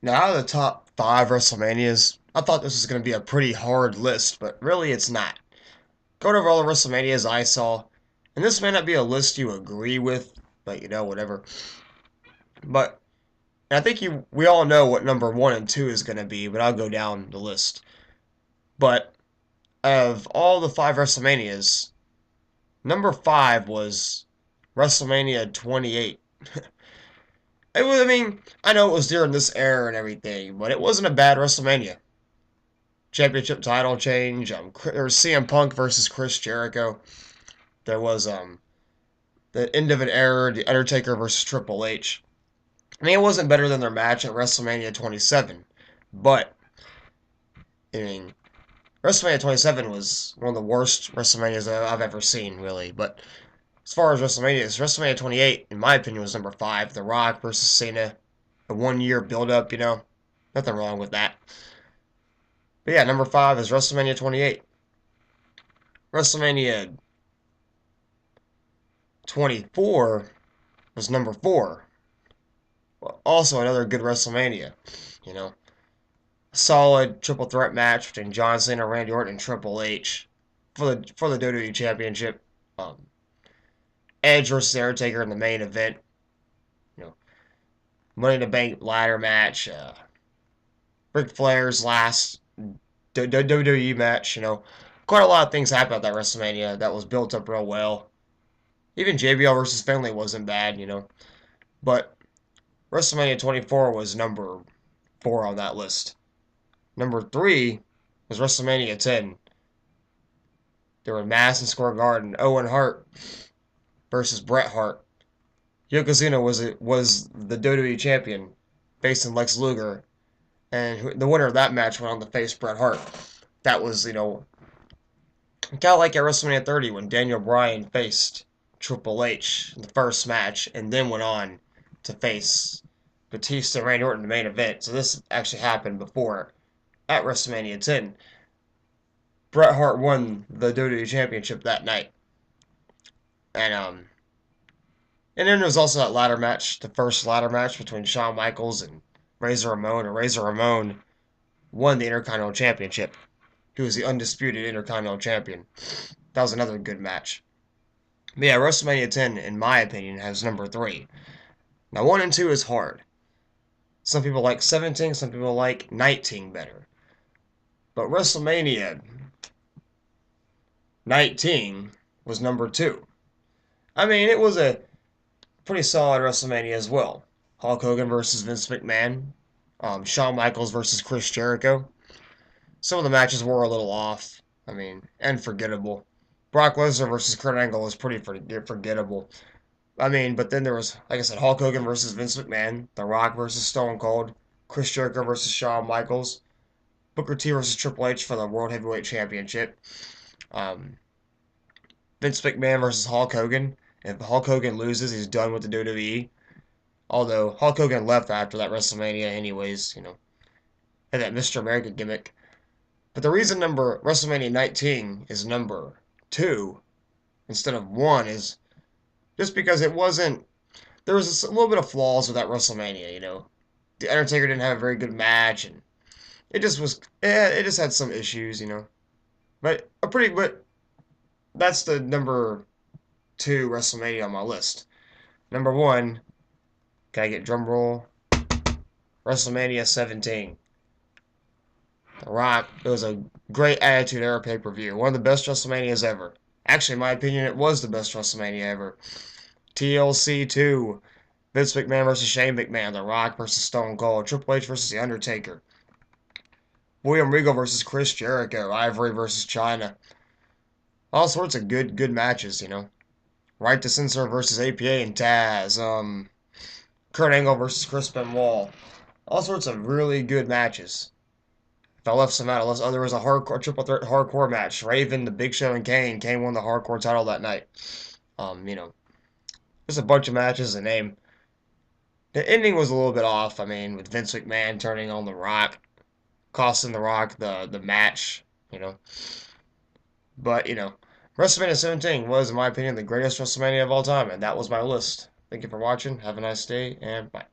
Now, out of the top five WrestleManias, I thought this was going to be a pretty hard list, but really it's not. Going over all the WrestleManias I saw, and this may not be a list you agree with, but whatever. But I think we all know what number one and two is going to be, but I'll go down the list. But of all the five WrestleManias, number five was WrestleMania 28. It was, I mean, I know it was during this era and everything, but it wasn't a bad WrestleMania. Championship title change. There was CM Punk versus Chris Jericho. There was the end of an era, The Undertaker versus Triple H. I mean, it wasn't better than their match at WrestleMania 27, but I mean, WrestleMania 27 was one of the worst WrestleManias I've ever seen, really. But as far as WrestleMania 28, in my opinion, was number five. The Rock versus Cena, a 1 year build up, nothing wrong with that. But yeah, number five is WrestleMania 28. WrestleMania 24 was number four. Well, also another good WrestleMania. You know, a solid triple threat match between John Cena, Randy Orton, and Triple H for the WWE Championship. Um, Edge versus Undertaker in the main event. You know, Money in the Bank ladder match. Ric Flair's last WWE match. Quite a lot of things happened at that WrestleMania that was built up real well. Even JBL versus Finlay wasn't bad. But WrestleMania 24 was number four on that list. Number three was WrestleMania 10. There were Madison Square Garden, Owen Hart versus Bret Hart. Yokozuna was the WWE champion, facing Lex Luger, and the winner of that match went on to face Bret Hart. That was, kind of like at WrestleMania 30 when Daniel Bryan faced Triple H in the first match, and then went on to face Batista and Randy Orton in the main event. So this actually happened before at WrestleMania 10. Bret Hart won the WWE Championship that night, and then there was also that ladder match, the first ladder match between Shawn Michaels and Razor Ramon, and Razor Ramon won the Intercontinental Championship. He was the undisputed Intercontinental Champion. That was another good match. But yeah, WrestleMania 10, in my opinion, has number three. Now, 1 and 2 is hard. Some people like 17, some people like 19 better. But WrestleMania 19 was number two. I mean, it was a pretty solid WrestleMania as well. Hulk Hogan versus Vince McMahon. Shawn Michaels versus Chris Jericho. Some of the matches were a little off. I mean, and forgettable. Brock Lesnar versus Kurt Angle was pretty forgettable. I mean, but then there was, like I said, Hulk Hogan versus Vince McMahon, The Rock versus Stone Cold, Chris Jericho versus Shawn Michaels, Booker T versus Triple H for the World Heavyweight Championship, um, Vince McMahon versus Hulk Hogan. If Hulk Hogan loses, he's done with the WWE. Although Hulk Hogan left after that WrestleMania, anyways, had that Mr. America gimmick. But the reason number WrestleMania 19 is number two instead of one is just because it wasn't. There was a little bit of flaws with that WrestleMania. The Undertaker didn't have a very good match, and it just was. It just had some issues. But that's the number two WrestleMania on my list. Number one, can I get drum roll? WrestleMania 17. The Rock. It was a great Attitude Era pay per view. One of the best WrestleManias ever. Actually, in my opinion, it was the best WrestleMania ever. TLC 2. Vince McMahon versus Shane McMahon. The Rock versus Stone Cold. Triple H versus The Undertaker. William Regal versus Chris Jericho. Ivory versus China. All sorts of good matches. Right to Censor versus APA and Taz. Kurt Angle versus Chris Benoit. All sorts of really good matches. If I left some out, there was a hardcore triple threat hardcore match. Raven, The Big Show, and Kane. Kane won the hardcore title that night. Just a bunch of matches to name. The ending was a little bit off. I mean, with Vince McMahon turning on The Rock, costing The Rock the match. You know, but WrestleMania 17 was, in my opinion, the greatest WrestleMania of all time, and that was my list. Thank you for watching. Have a nice day, and bye.